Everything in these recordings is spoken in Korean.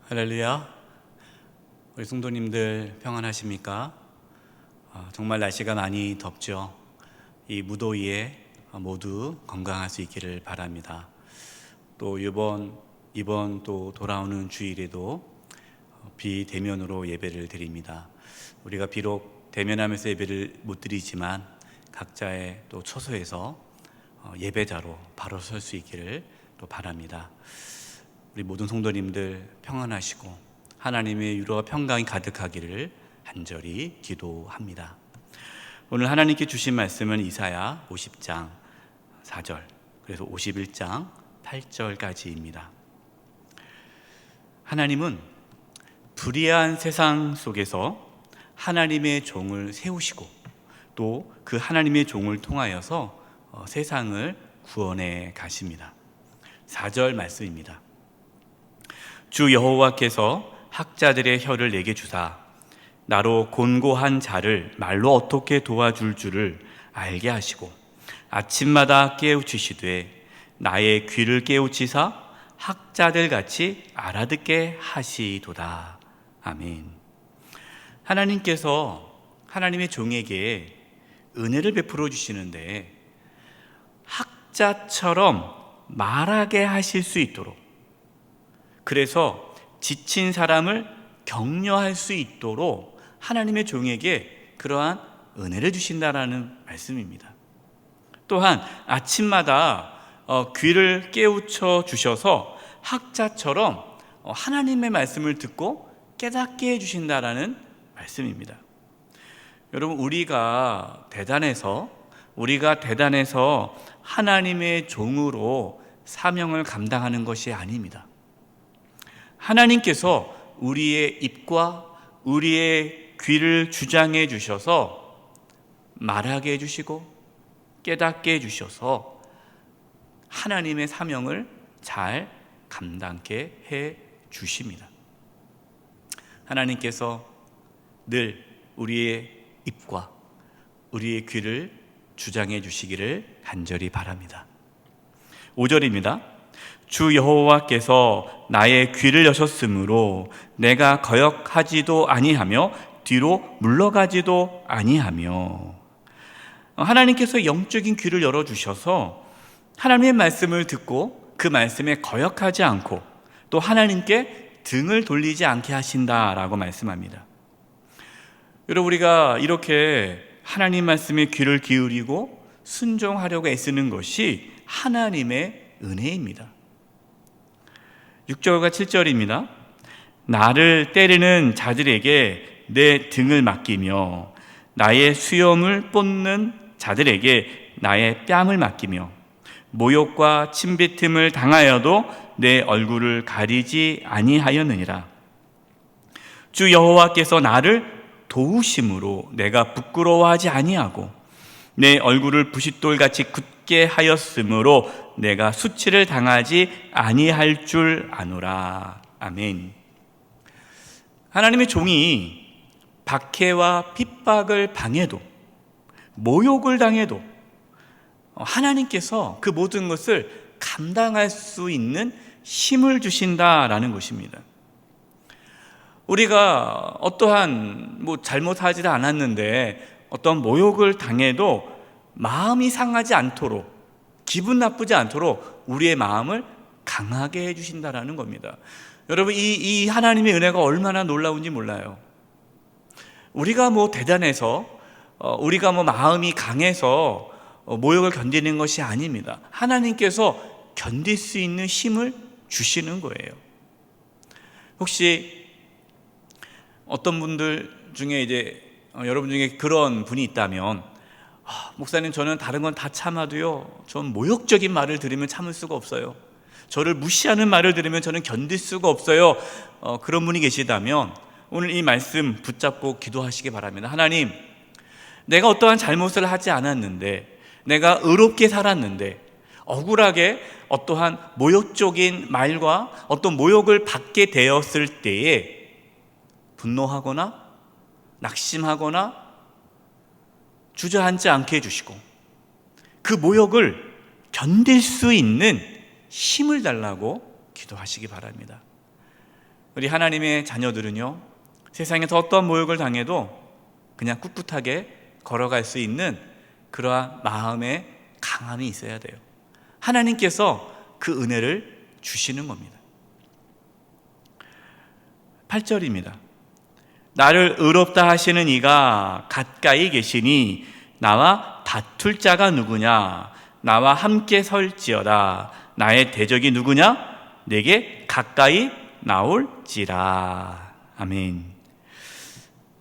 할렐루야. 우리 성도님들 평안하십니까? 정말 날씨가 많이 덥죠. 이 무더위에 모두 건강할 수 있기를 바랍니다. 또 이번 또 돌아오는 주일에도 비대면으로 예배를 드립니다. 우리가 비록 대면하면서 예배를 못 드리지만 각자의 또 처소에서 예배자로 바로 설 수 있기를 또 바랍니다. 우리 모든 성도님들 평안하시고 하나님의 위로와 평강이 가득하기를 간절히 기도합니다. 오늘 하나님께 주신 말씀은 이사야 50장 4절, 그래서 51장 8절까지입니다. 하나님은 불의한 세상 속에서 하나님의 종을 세우시고 또 그 하나님의 종을 통하여서 세상을 구원해 가십니다. 4절 말씀입니다. 주 여호와께서 학자들의 혀를 내게 주사 나로 곤고한 자를 말로 어떻게 도와줄 줄을 알게 하시고 아침마다 깨우치시되 나의 귀를 깨우치사 학자들 같이 알아듣게 하시도다. 아멘. 하나님께서 하나님의 종에게 은혜를 베풀어 주시는데 학자처럼 말하게 하실 수 있도록, 그래서 지친 사람을 격려할 수 있도록 하나님의 종에게 그러한 은혜를 주신다라는 말씀입니다. 또한 아침마다 귀를 깨우쳐 주셔서 학자처럼 하나님의 말씀을 듣고 깨닫게 해주신다라는 말씀입니다. 여러분, 우리가 대단해서 하나님의 종으로 사명을 감당하는 것이 아닙니다. 하나님께서 우리의 입과 우리의 귀를 주장해 주셔서 말하게 해주시고 깨닫게 해주셔서 하나님의 사명을 잘 감당케 해 주십니다. 하나님께서 늘 우리의 입과 우리의 귀를 주장해 주시기를 간절히 바랍니다. 5절입니다. 주 여호와께서 나의 귀를 여셨으므로 내가 거역하지도 아니하며 뒤로 물러가지도 아니하며. 하나님께서 영적인 귀를 열어주셔서 하나님의 말씀을 듣고 그 말씀에 거역하지 않고 또 하나님께 등을 돌리지 않게 하신다라고 말씀합니다. 여러분, 우리가 이렇게 하나님 말씀에 귀를 기울이고 순종하려고 애쓰는 것이 하나님의 은혜입니다. 6절과 7절입니다. 나를 때리는 자들에게 내 등을 맡기며 나의 수염을 뽑는 자들에게 나의 뺨을 맡기며 모욕과 침뱉음을 당하여도 내 얼굴을 가리지 아니하였느니라. 주 여호와께서 나를 도우심으로 내가 부끄러워하지 아니하고 내 얼굴을 부싯돌같이 굳게 하였으므로 내가 수치를 당하지 아니할 줄 아노라. 아멘. 하나님의 종이 박해와 핍박을 당해도 모욕을 당해도 하나님께서 그 모든 것을 감당할 수 있는 힘을 주신다라는 것입니다. 우리가 어떠한 잘못하지 않았는데 어떤 모욕을 당해도 마음이 상하지 않도록, 기분 나쁘지 않도록 우리의 마음을 강하게 해주신다라는 겁니다. 여러분, 이 하나님의 은혜가 얼마나 놀라운지 몰라요. 우리가 대단해서 우리가 마음이 강해서 모욕을 견디는 것이 아닙니다. 하나님께서 견딜 수 있는 힘을 주시는 거예요. 혹시 어떤 분들 중에 여러분 중에 그런 분이 있다면, 목사님, 저는 다른 건 다 참아도요, 전 모욕적인 말을 들으면 참을 수가 없어요. 저를 무시하는 말을 들으면 저는 견딜 수가 없어요. 그런 분이 계시다면 오늘 이 말씀 붙잡고 기도하시기 바랍니다. 하나님, 내가 어떠한 잘못을 하지 않았는데, 내가 의롭게 살았는데 억울하게 어떠한 모욕적인 말과 어떤 모욕을 받게 되었을 때에 분노하거나 낙심하거나 주저앉지 않게 해주시고 그 모욕을 견딜 수 있는 힘을 달라고 기도하시기 바랍니다. 우리 하나님의 자녀들은요, 세상에서 어떤 모욕을 당해도 그냥 꿋꿋하게 걸어갈 수 있는 그러한 마음의 강함이 있어야 돼요. 하나님께서 그 은혜를 주시는 겁니다. 8절입니다. 나를 의롭다 하시는 이가 가까이 계시니 나와 다툴 자가 누구냐? 나와 함께 설지어다. 나의 대적이 누구냐? 내게 가까이 나올지라. 아멘.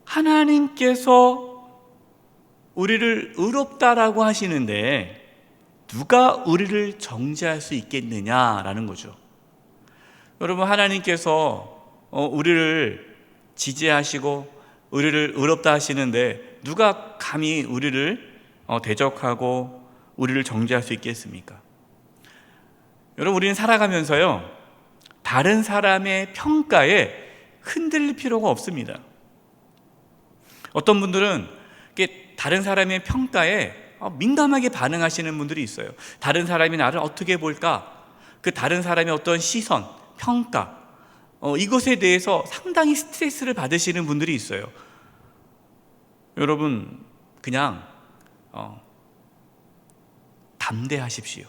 하나님께서 우리를 의롭다라고 하시는데 누가 우리를 정죄할 수 있겠느냐라는 거죠. 여러분, 하나님께서 우리를 지지하시고 우리를 의롭다 하시는데 누가 감히 우리를 대적하고 우리를 정죄할 수 있겠습니까? 여러분, 우리는 살아가면서요, 다른 사람의 평가에 흔들릴 필요가 없습니다. 어떤 분들은 다른 사람의 평가에 민감하게 반응하시는 분들이 있어요. 다른 사람이 나를 어떻게 볼까? 그 다른 사람의 어떤 시선, 평가, 이것에 대해서 상당히 스트레스를 받으시는 분들이 있어요. 여러분, 그냥 담대하십시오.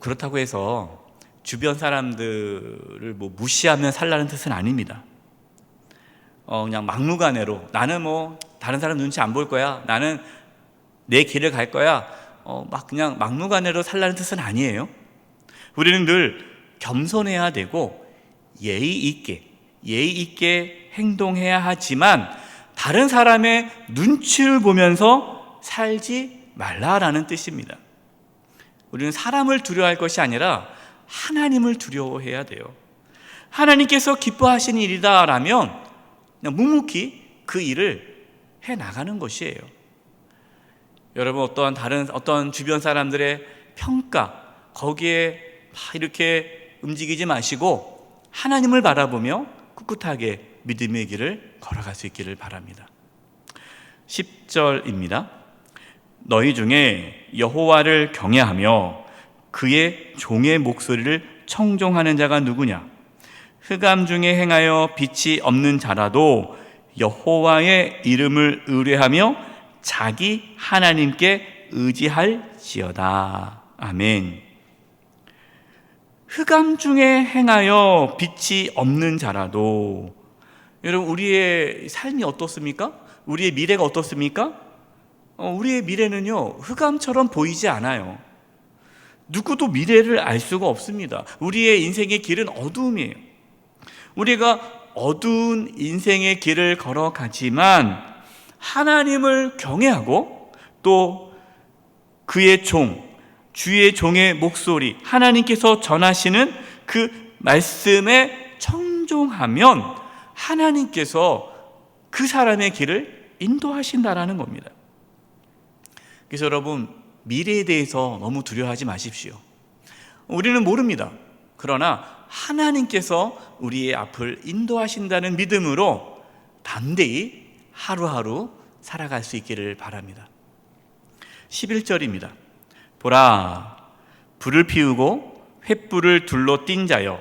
그렇다고 해서 주변 사람들을 무시하면 살라는 뜻은 아닙니다. 그냥 막무가내로 나는 다른 사람 눈치 안 볼 거야, 나는 내 길을 갈 거야, 그냥 막무가내로 살라는 뜻은 아니에요. 우리는 늘 겸손해야 되고 예의 있게 행동해야 하지만 다른 사람의 눈치를 보면서 살지 말라라는 뜻입니다. 우리는 사람을 두려워할 것이 아니라 하나님을 두려워해야 돼요. 하나님께서 기뻐하시는 일이다라면 그냥 묵묵히 그 일을 해나가는 것이에요. 여러분, 어떤 주변 사람들의 평가, 거기에 이렇게 움직이지 마시고 하나님을 바라보며 꿋꿋하게 믿음의 길을 걸어갈 수 있기를 바랍니다. 10절입니다. 너희 중에 여호와를 경외하며 그의 종의 목소리를 청종하는 자가 누구냐? 흑암 중에 행하여 빛이 없는 자라도 여호와의 이름을 의뢰하며 자기 하나님께 의지할지어다. 아멘. 흑암 중에 행하여 빛이 없는 자라도, 여러분, 우리의 삶이 어떻습니까? 우리의 미래가 어떻습니까? 우리의 미래는요, 흑암처럼 보이지 않아요. 누구도 미래를 알 수가 없습니다. 우리의 인생의 길은 어두움이에요. 우리가 어두운 인생의 길을 걸어가지만 하나님을 경외하고 또 그의 주의 종의 목소리, 하나님께서 전하시는 그 말씀에 청종하면 하나님께서 그 사람의 길을 인도하신다라는 겁니다. 그래서 여러분, 미래에 대해서 너무 두려워하지 마십시오. 우리는 모릅니다. 그러나 하나님께서 우리의 앞을 인도하신다는 믿음으로 담대히 하루하루 살아갈 수 있기를 바랍니다. 11절입니다. 보라, 불을 피우고 횃불을 둘러 띈 자여,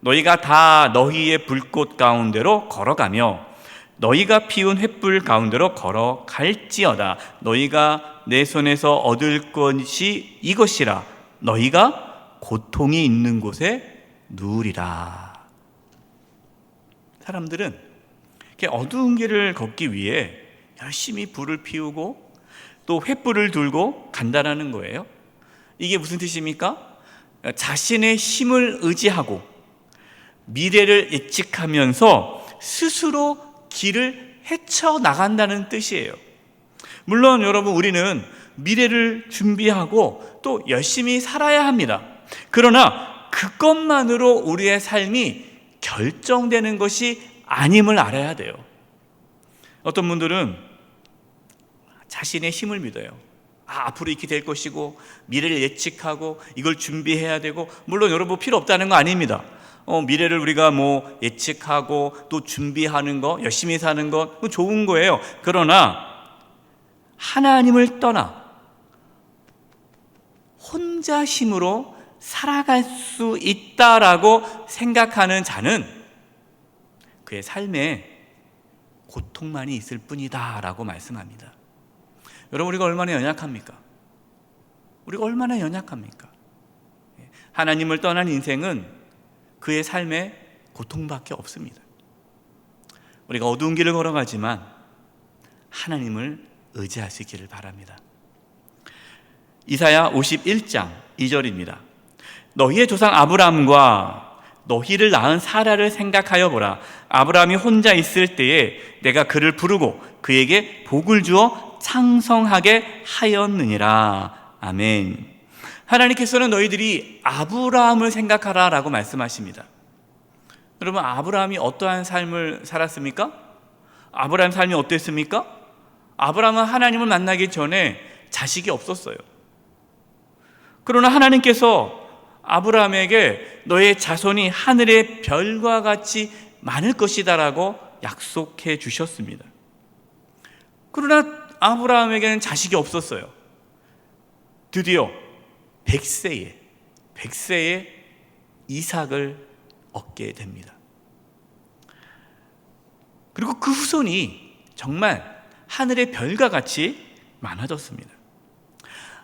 너희가 다 너희의 불꽃 가운데로 걸어가며 너희가 피운 횃불 가운데로 걸어갈지어다. 너희가 내 손에서 얻을 것이 이것이라. 너희가 고통이 있는 곳에 누우리라. 사람들은 이렇게 어두운 길을 걷기 위해 열심히 불을 피우고 또 횃불을 들고 간다라는 거예요. 이게 무슨 뜻입니까? 자신의 힘을 의지하고 미래를 예측하면서 스스로 길을 헤쳐나간다는 뜻이에요. 물론 여러분, 우리는 미래를 준비하고 또 열심히 살아야 합니다. 그러나 그것만으로 우리의 삶이 결정되는 것이 아님을 알아야 돼요. 어떤 분들은 자신의 힘을 믿어요. 앞으로 이렇게 될 것이고 미래를 예측하고 이걸 준비해야 되고, 물론 여러분 필요 없다는 거 아닙니다. 미래를 우리가 예측하고 또 준비하는 거, 열심히 사는 거 좋은 거예요. 그러나 하나님을 떠나 혼자 힘으로 살아갈 수 있다라고 생각하는 자는 그의 삶에 고통만이 있을 뿐이다 라고 말씀합니다. 여러분, 우리가 얼마나 연약합니까? 우리가 얼마나 연약합니까? 하나님을 떠난 인생은 그의 삶에 고통밖에 없습니다. 우리가 어두운 길을 걸어가지만 하나님을 의지할 수 있기를 바랍니다. 이사야 51장 2절입니다. 너희의 조상 아브라함과 너희를 낳은 사라를 생각하여 보라. 아브라함이 혼자 있을 때에 내가 그를 부르고 그에게 복을 주어 창성하게 하였느니라. 아멘. 하나님께서는 너희들이 아브라함을 생각하라 라고 말씀하십니다. 여러분, 아브라함이 어떠한 삶을 살았습니까? 아브라함 삶이 어땠습니까? 아브라함은 하나님을 만나기 전에 자식이 없었어요. 그러나 하나님께서 아브라함에게 너의 자손이 하늘의 별과 같이 많을 것이다 라고 약속해 주셨습니다. 그러나 아브라함에게는 자식이 없었어요. 드디어 100세에 이삭을 얻게 됩니다. 그리고 그 후손이 정말 하늘의 별과 같이 많아졌습니다.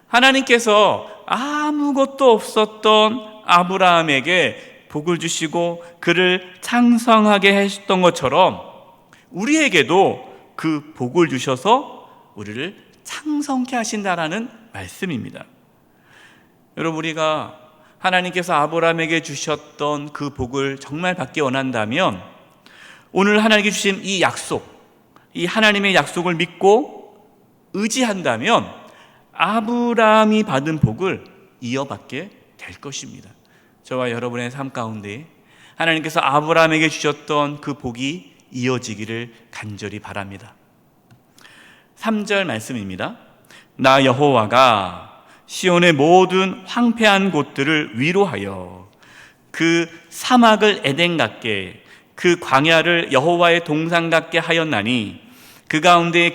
하나님께서 아무것도 없었던 아브라함에게 복을 주시고 그를 창성하게 하셨던 것처럼 우리에게도 그 복을 주셔서 우리를 창성케 하신다라는 말씀입니다. 여러분, 우리가 하나님께서 아브라함에게 주셨던 그 복을 정말 받기 원한다면 오늘 하나님께 주신 이 약속, 이 하나님의 약속을 믿고 의지한다면 아브라함이 받은 복을 이어받게 될 것입니다. 저와 여러분의 삶 가운데 하나님께서 아브라함에게 주셨던 그 복이 이어지기를 간절히 바랍니다. 3절 말씀입니다. 나 여호와가 시온의 모든 황폐한 곳들을 위로하여 그 사막을 에덴 같게 그 광야를 여호와의 동산 같게 하였나니 그 가운데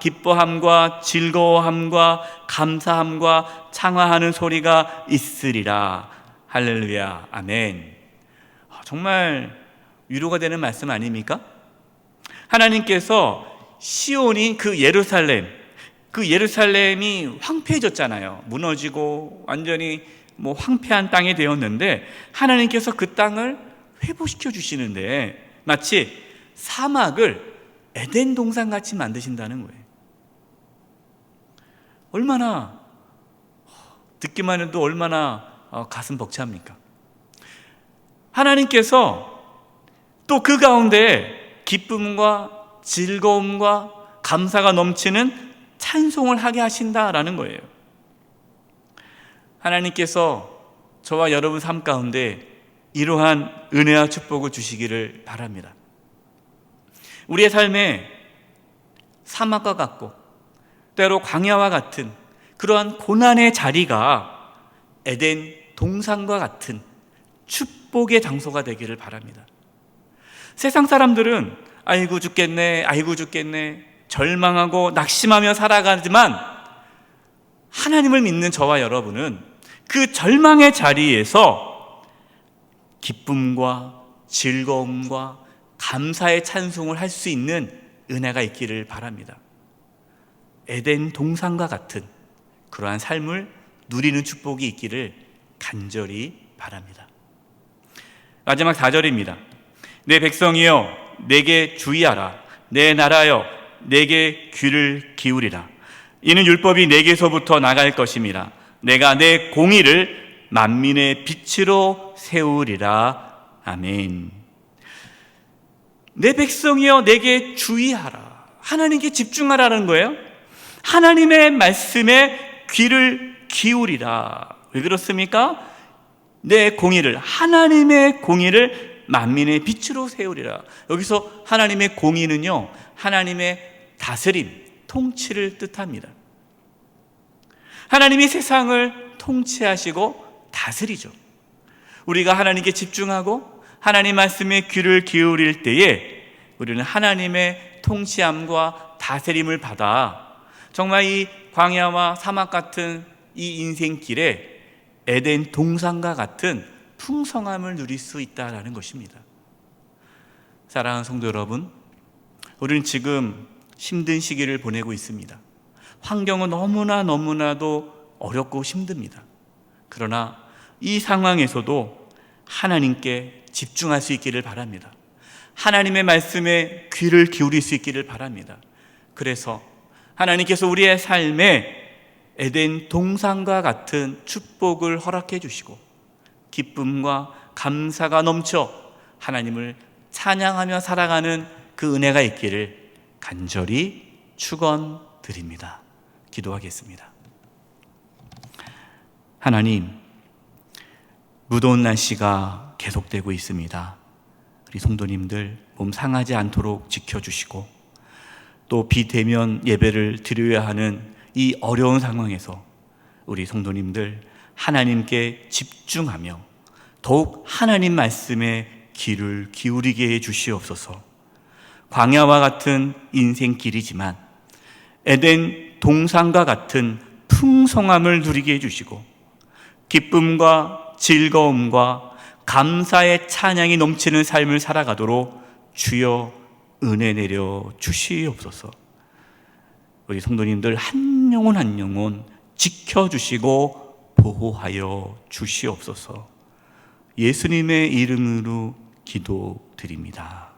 기뻐함과 즐거워함과 감사함과 창화하는 소리가 있으리라. 할렐루야. 아멘. 정말 위로가 되는 말씀 아닙니까? 하나님께서 시온인 그 예루살렘이 황폐해졌잖아요. 무너지고 완전히 황폐한 땅이 되었는데 하나님께서 그 땅을 회복시켜 주시는데 마치 사막을 에덴 동산같이 만드신다는 거예요. 얼마나 듣기만 해도 얼마나 가슴 벅찹니까? 하나님께서 또 그 가운데 기쁨과 즐거움과 감사가 넘치는 찬송을 하게 하신다라는 거예요. 하나님께서 저와 여러분 삶 가운데 이러한 은혜와 축복을 주시기를 바랍니다. 우리의 삶에 사막과 같고 때로 광야와 같은 그러한 고난의 자리가 에덴 동산과 같은 축복의 장소가 되기를 바랍니다. 세상 사람들은 아이고 죽겠네 절망하고 낙심하며 살아가지만 하나님을 믿는 저와 여러분은 그 절망의 자리에서 기쁨과 즐거움과 감사의 찬송을 할 수 있는 은혜가 있기를 바랍니다. 에덴 동산과 같은 그러한 삶을 누리는 축복이 있기를 간절히 바랍니다. 마지막 4절입니다. 내 백성이여 내게 주의하라. 내 나라여 내게 귀를 기울이라. 이는 율법이 내게서부터 나갈 것임이라. 내가 내 공의를 만민의 빛으로 세우리라. 아멘. 내 백성이여 내게 주의하라. 하나님께 집중하라는 거예요. 하나님의 말씀에 귀를 기울이라. 왜 그렇습니까? 내 공의를, 하나님의 공의를 만민의 빛으로 세우리라. 여기서 하나님의 공의는요, 하나님의 다스림, 통치를 뜻합니다. 하나님이 세상을 통치하시고 다스리죠. 우리가 하나님께 집중하고 하나님 말씀에 귀를 기울일 때에 우리는 하나님의 통치함과 다스림을 받아 정말 이 광야와 사막 같은 이 인생길에 에덴 동산과 같은 풍성함을 누릴 수 있다는 것입니다. 사랑하는 성도 여러분, 우리는 지금 힘든 시기를 보내고 있습니다. 환경은 너무나도 어렵고 힘듭니다. 그러나 이 상황에서도 하나님께 집중할 수 있기를 바랍니다. 하나님의 말씀에 귀를 기울일 수 있기를 바랍니다. 그래서 하나님께서 우리의 삶에 에덴 동산과 같은 축복을 허락해 주시고 기쁨과 감사가 넘쳐 하나님을 찬양하며 살아가는 그 은혜가 있기를 간절히 축원드립니다. 기도하겠습니다. 하나님, 무더운 날씨가 계속되고 있습니다. 우리 성도님들 몸 상하지 않도록 지켜주시고 또 비대면 예배를 드려야 하는 이 어려운 상황에서 우리 성도님들 하나님께 집중하며 더욱 하나님 말씀에 귀를 기울이게 해 주시옵소서. 광야와 같은 인생길이지만 에덴 동산과 같은 풍성함을 누리게 해주시고 기쁨과 즐거움과 감사의 찬양이 넘치는 삶을 살아가도록 주여 은혜 내려 주시옵소서. 우리 성도님들 한 영혼 한 영혼 지켜주시고 보호하여 주시옵소서. 예수님의 이름으로 기도드립니다.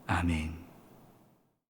아멘.